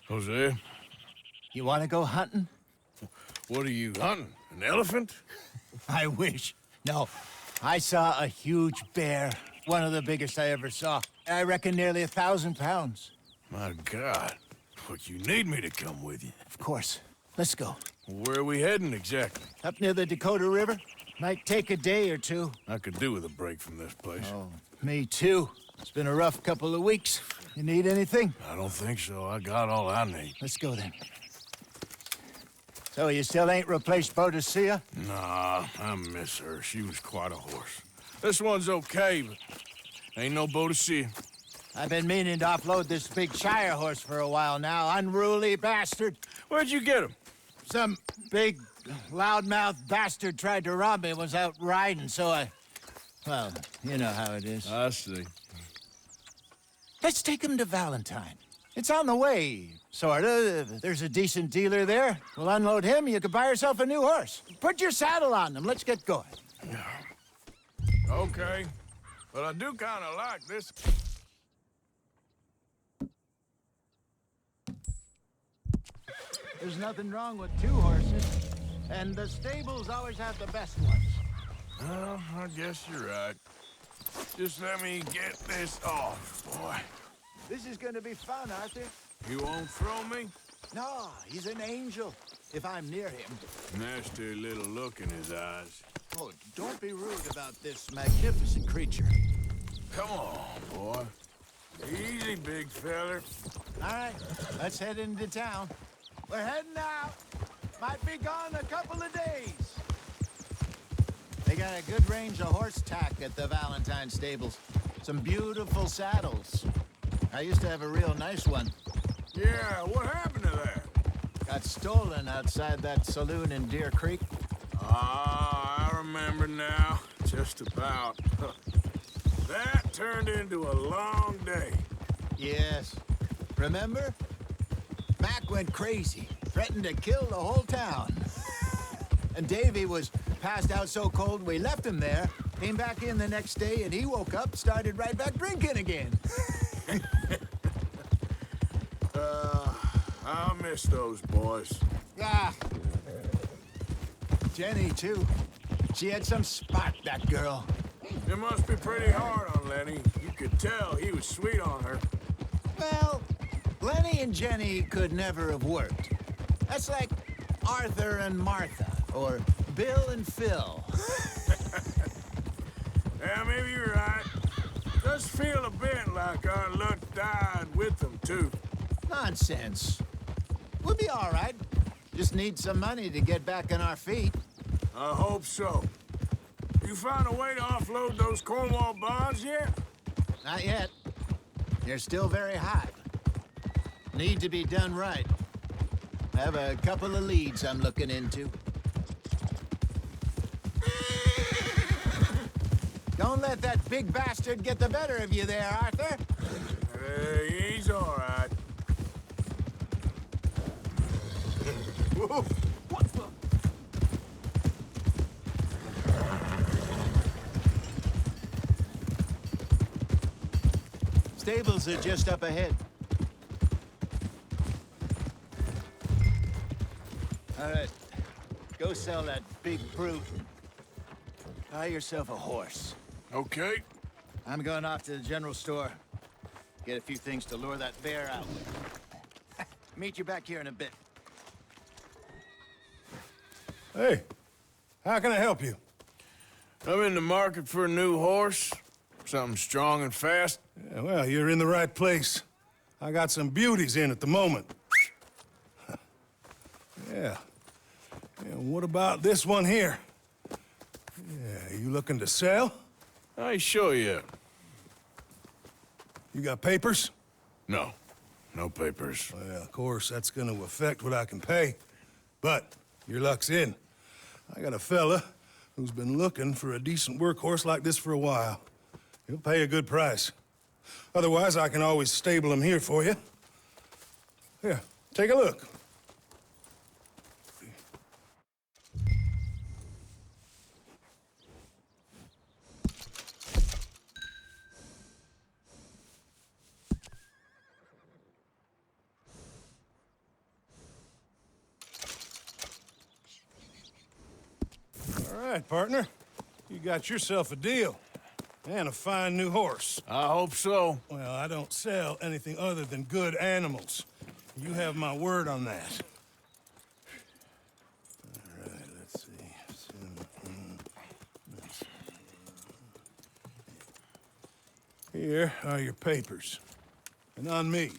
Hosea, You want to go hunting? what are you hunting? An elephant? I wish. No, I saw a huge bear. One of the biggest I ever saw. I reckon nearly 1,000 pounds. My God. But you need me to come with you. Of course. Let's go. Where are we heading exactly? Up near the Dakota River. Might take a day or two. I could do with a break from this place. Oh, me too. It's been a rough couple of weeks. You need anything? I don't think so. I got all I need. Let's go then. So you still ain't replaced Hosea? Nah, I miss her. She was quite a horse. This one's okay, but ain't no boat to see. I've been meaning to offload this big Shire horse for a while now. Unruly bastard. Where'd you get him? Some big, loudmouth bastard tried to rob me. Was out riding, so I... Well, you know how it is. I see. Let's take him to Valentine. It's on the way, sorta. There's a decent dealer there. We'll unload him, you can buy yourself a new horse. Put your saddle on them, let's get going. Okay, but I do kind of like this. There's nothing wrong with two horses, and the stables always have the best ones. Well, I guess you're right. Just let me get this off, boy. This is gonna be fun, Arthur. You won't throw me? No, he's an angel, if I'm near him. Nasty little look in his eyes. Oh, don't be rude about this magnificent creature. Come on, boy. Easy, big feller. All right, let's head into town. We're heading out. Might be gone a couple of days. They got a good range of horse tack at the Valentine stables. Some beautiful saddles. I used to have a real nice one. Yeah, what happened to that? Got stolen outside that saloon in Deer Creek. Ah, I remember now. Just about. That turned into a long day. Yes. Remember? Mac went crazy, threatened to kill the whole town. And Davy was passed out so cold we left him there, came back in the next day, and he woke up, started right back drinking again. I miss those boys. Ah. Jenny, too. She had some spot, that girl. It must be pretty hard on Lenny. You could tell he was sweet on her. Well, Lenny and Jenny could never have worked. That's like Arthur and Martha, or Bill and Phil. Yeah, maybe you're right. Does feel a bit like our luck died with them, too. Nonsense. We'll be all right. Just need some money to get back on our feet. I hope so. You found a way to offload those Cornwall bonds yet? Not yet. They're still very hot. Need to be done right. I have a couple of leads I'm looking into. Don't let that big bastard get the better of you there, Arthur. He's all right. Whoa. What the? Stables are just up ahead. All right, go sell that big brute. Buy yourself a horse. Okay. I'm going off to the general store. Get a few things to lure that bear out. Meet you back here in a bit. Hey, how can I help you? I'm in the market for a new horse. Something strong and fast. Yeah, well, you're in the right place. I got some beauties in at the moment. Yeah. And what about this one here? Yeah, you looking to sell? I ain't sure yet. You got papers? No. No papers. Well, of course, that's gonna affect what I can pay. But your luck's in. I got a fella who's been looking for a decent workhorse like this for a while. He'll pay a good price. Otherwise, I can always stable him here for you. Here, take a look. All right, partner. You got yourself a deal. And a fine new horse. I hope so. Well, I don't sell anything other than good animals. You have my word on that. All right, let's see. Here are your papers. And on me,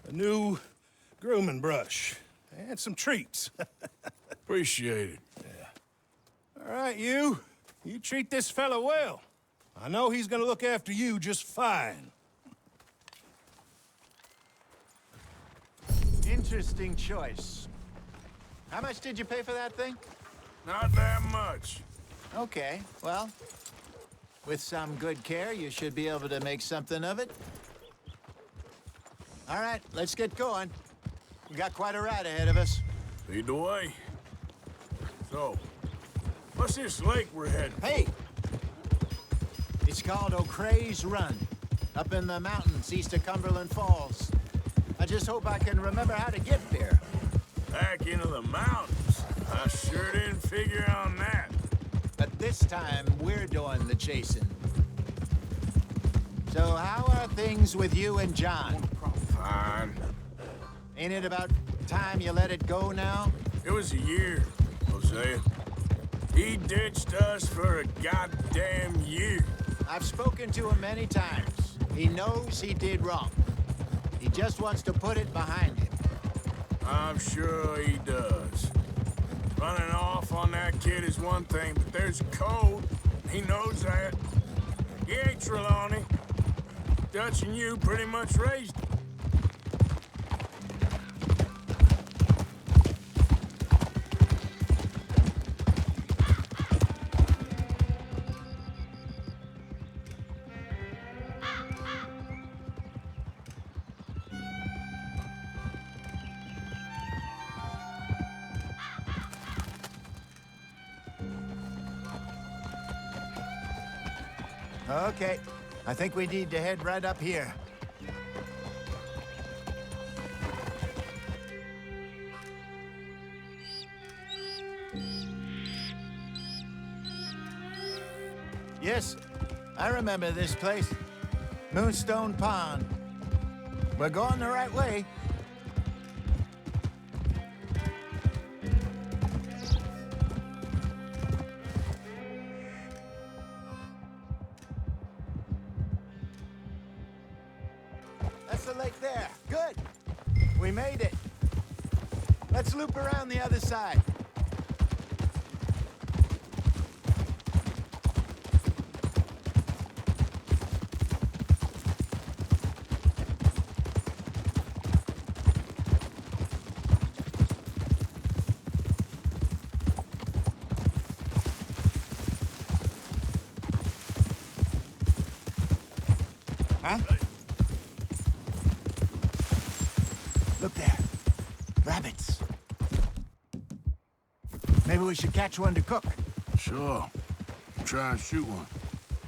a new grooming brush. And some treats. Appreciate it. All right, you. You treat this fella well. I know he's gonna look after you just fine. Interesting choice. How much did you pay for that thing? Not that much. Okay, well, with some good care, you should be able to make something of it. All right, let's get going. We got quite a ride ahead of us. Lead the way. So, what's this lake we're heading? Hey! It's called O'Creagh's Run, up in the mountains east of Cumberland Falls. I just hope I can remember how to get there. Back into the mountains. I sure didn't figure on that. But this time, we're doing the chasing. So how are things with you and John? Fine. Ain't it about time you let it go now? It was a year, Hosea. He ditched us for a goddamn year. I've spoken to him many times. He knows he did wrong. He just wants to put it behind him. I'm sure he does. Running off on that kid is one thing, but there's code. He knows that. He ain't Trelawney. Dutch and you pretty much raised him. Okay, I think we need to head right up here. Yes, I remember this place. Moonstone Pond. We're going the right way. That's the lake there. Good. We made it. Let's loop around the other side. Huh? Look there. Rabbits. Maybe we should catch one to cook. Sure. Try and shoot one.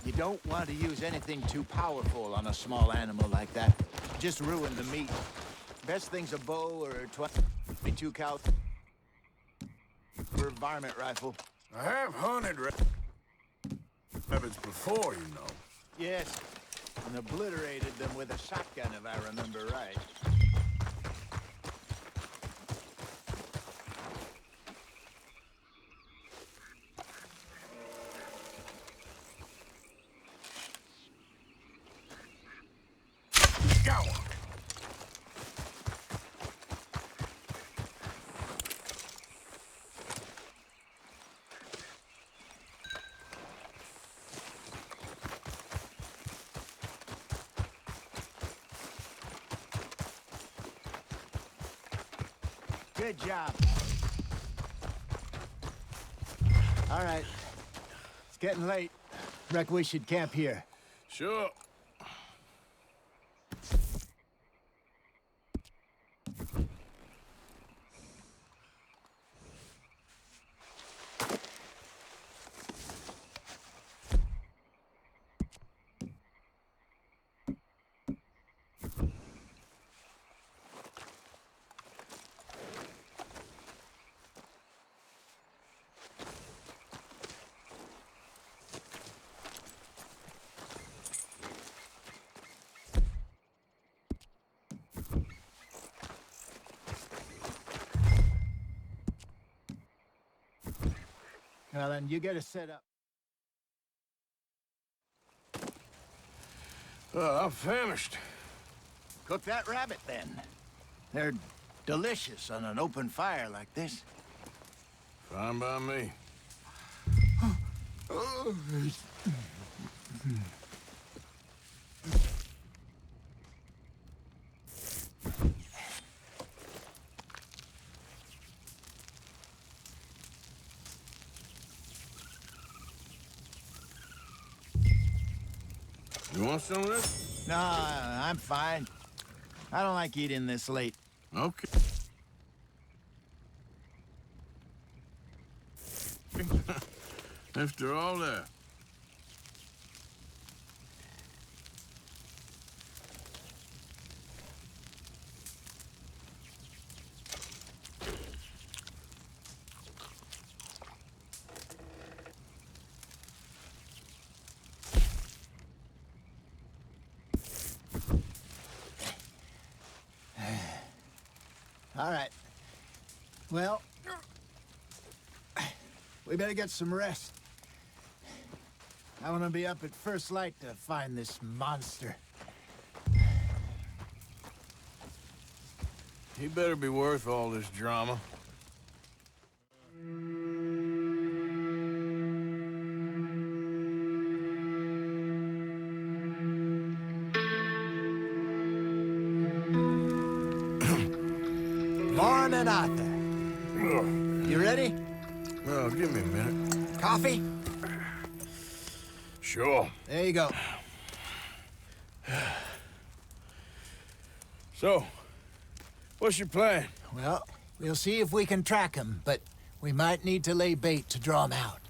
You don't want to use anything too powerful on a small animal like that. Just ruin the meat. Best thing's a bow or a 22 cal or varmint rifle. I have hunted rabbits before, you know. Yes, and obliterated them with a shotgun, if I remember right. Go! Good job. All right. It's getting late. Reckon we should camp here. Sure. Well, then you get us set up. I'm famished. Cook that rabbit, then. They're delicious on an open fire like this. Fine by me. You want some of this? No, I'm fine. I don't like eating this late. Okay. After all that. All right. Well, we better get some rest. I want to be up at first light to find this monster. He better be worth all this drama. Morning, Arthur. You ready? Well, give me a minute. Coffee? Sure. There you go. So, what's your plan? Well, we'll see if we can track him, but we might need to lay bait to draw him out.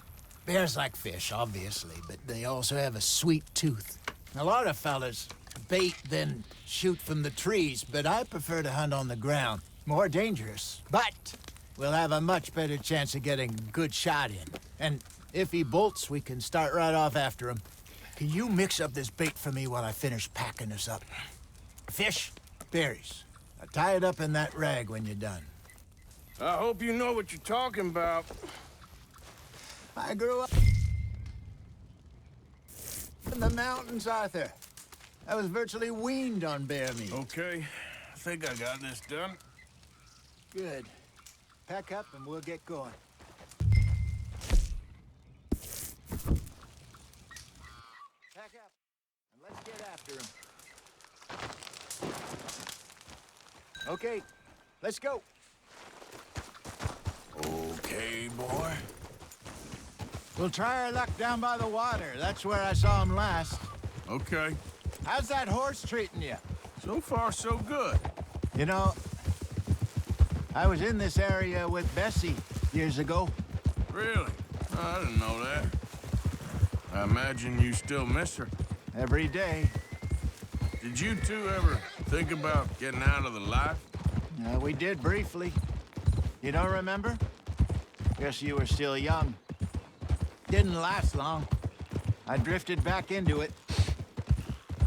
Bears like fish, obviously, but they also have a sweet tooth. A lot of fellas bait, then shoot from the trees, but I prefer to hunt on the ground. More dangerous, but we'll have a much better chance of getting a good shot in. And if he bolts, we can start right off after him. Can you mix up this bait for me while I finish packing this up? Fish, berries. Now tie it up in that rag when you're done. I hope you know what you're talking about. I grew up in the mountains, Arthur. I was virtually weaned on bear meat. Okay, I think I got this done. Good. Pack up and we'll get going. Pack up and let's get after him. Okay, let's go. Okay, boy. We'll try our luck down by the water. That's where I saw him last. Okay. How's that horse treating you? So far, so good. You know, I was in this area with Bessie years ago. Really? Oh, I didn't know that. I imagine you still miss her. Every day. Did you two ever think about getting out of the life? We did briefly. You don't remember? Guess you were still young. Didn't last long. I drifted back into it.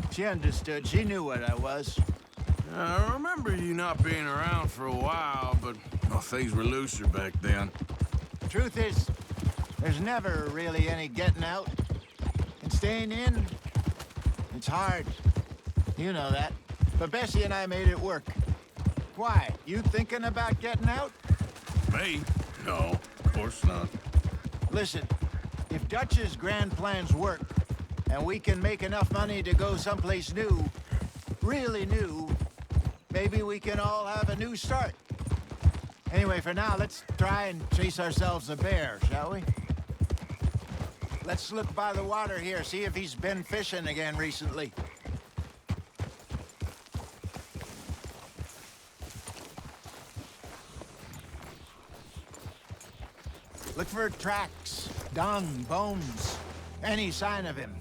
She understood. She knew what I was. I remember you not being around for a while, but well, things were looser back then. Truth is, there's never really any getting out. And staying in, it's hard. You know that. But Bessie and I made it work. Why? You thinking about getting out? Me? No, of course not. Listen, if Dutch's grand plans work, and we can make enough money to go someplace new, really new, maybe we can all have a new start. Anyway, for now, let's try and chase ourselves a bear, shall we? Let's look by the water here, see if he's been fishing again recently. Look for tracks, dung, bones, any sign of him.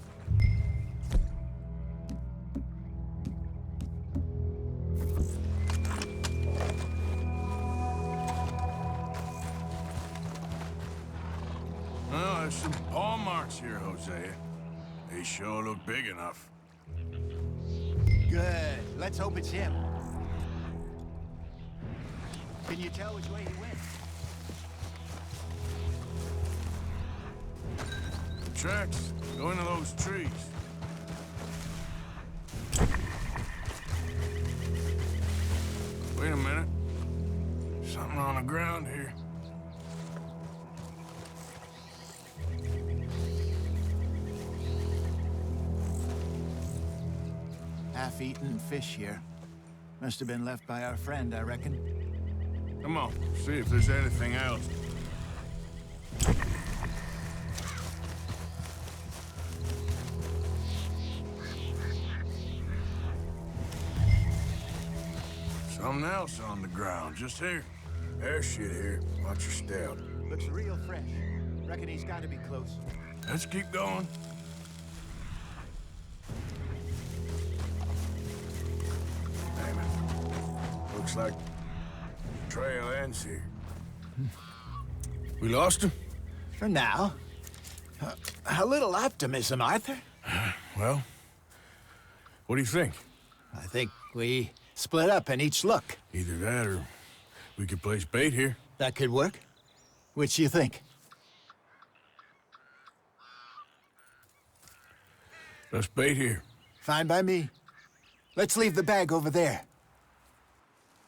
Well, there's some paw marks here, Hosea. They sure look big enough. Good. Let's hope it's him. Can you tell which way he went? tracks go into those trees. Wait a minute. Something on the ground here. Half-eaten fish here. Must have been left by our friend, I reckon. Come on, see if there's anything else. Something else on the ground, just here. There's shit here. Watch your step. Looks real fresh. Reckon he's got to be close. Let's keep going. Damn it. Looks like the trail ends here. We lost him? For now. A little optimism, Arthur. Well, what do you think? I think we split up and each look. Either that or we could place bait here. That could work. Which do you think? Let's bait here. Fine by me. Let's leave the bag over there.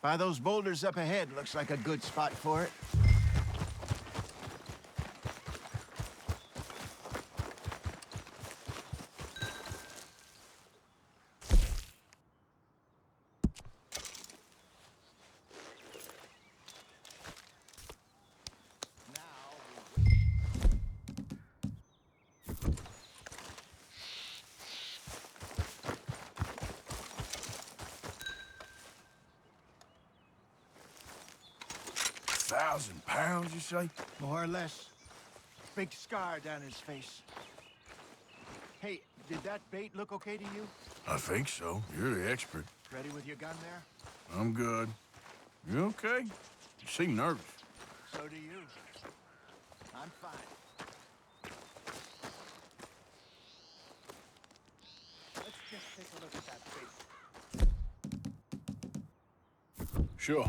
By those boulders up ahead, looks like a good spot for it. £1,000, you say? More or less. Big scar down his face. Hey, did that bait look okay to you? I think so. You're the expert. Ready with your gun there? I'm good. You okay? You seem nervous. So do you. I'm fine. Let's just take a look at that bait. Sure.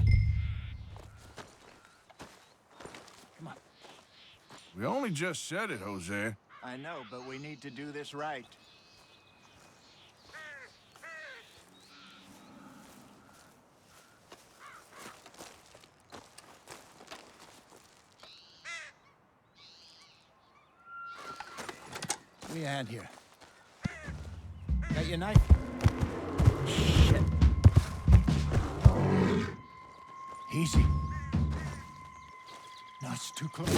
Come on. We only just said it, Hosea. I know, but we need to do this right. Give me a hand here. Got your knife? Shit. Easy. No, it's too close.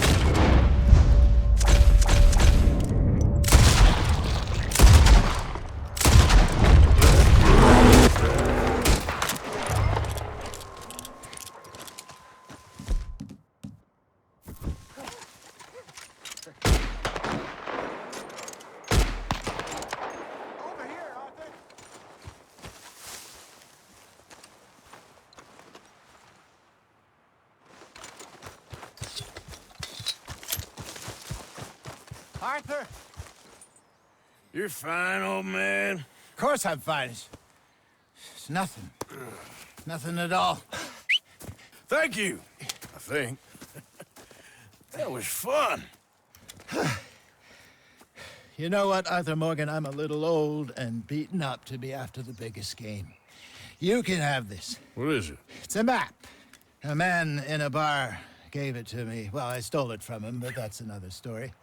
Over here, Arthur. Arthur! You're fine, old man. Of course I'm fine. It's nothing. Nothing at all. Thank you, I think. That was fun. You know what, Arthur Morgan? I'm a little old and beaten up to be after the biggest game. You can have this. What is it? It's a map. A man in a bar gave it to me. Well, I stole it from him, but that's another story.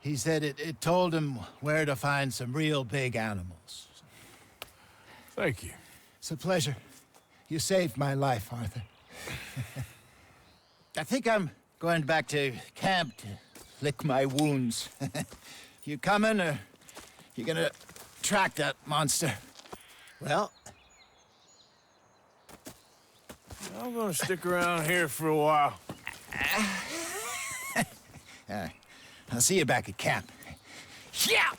He said it told him where to find some real big animals. Thank you. It's a pleasure. You saved my life, Arthur. I think I'm going back to camp to lick my wounds. You coming, or you gonna track that monster? Well, I'm gonna stick around here for a while. all right. I'll see you back at camp. Yeah!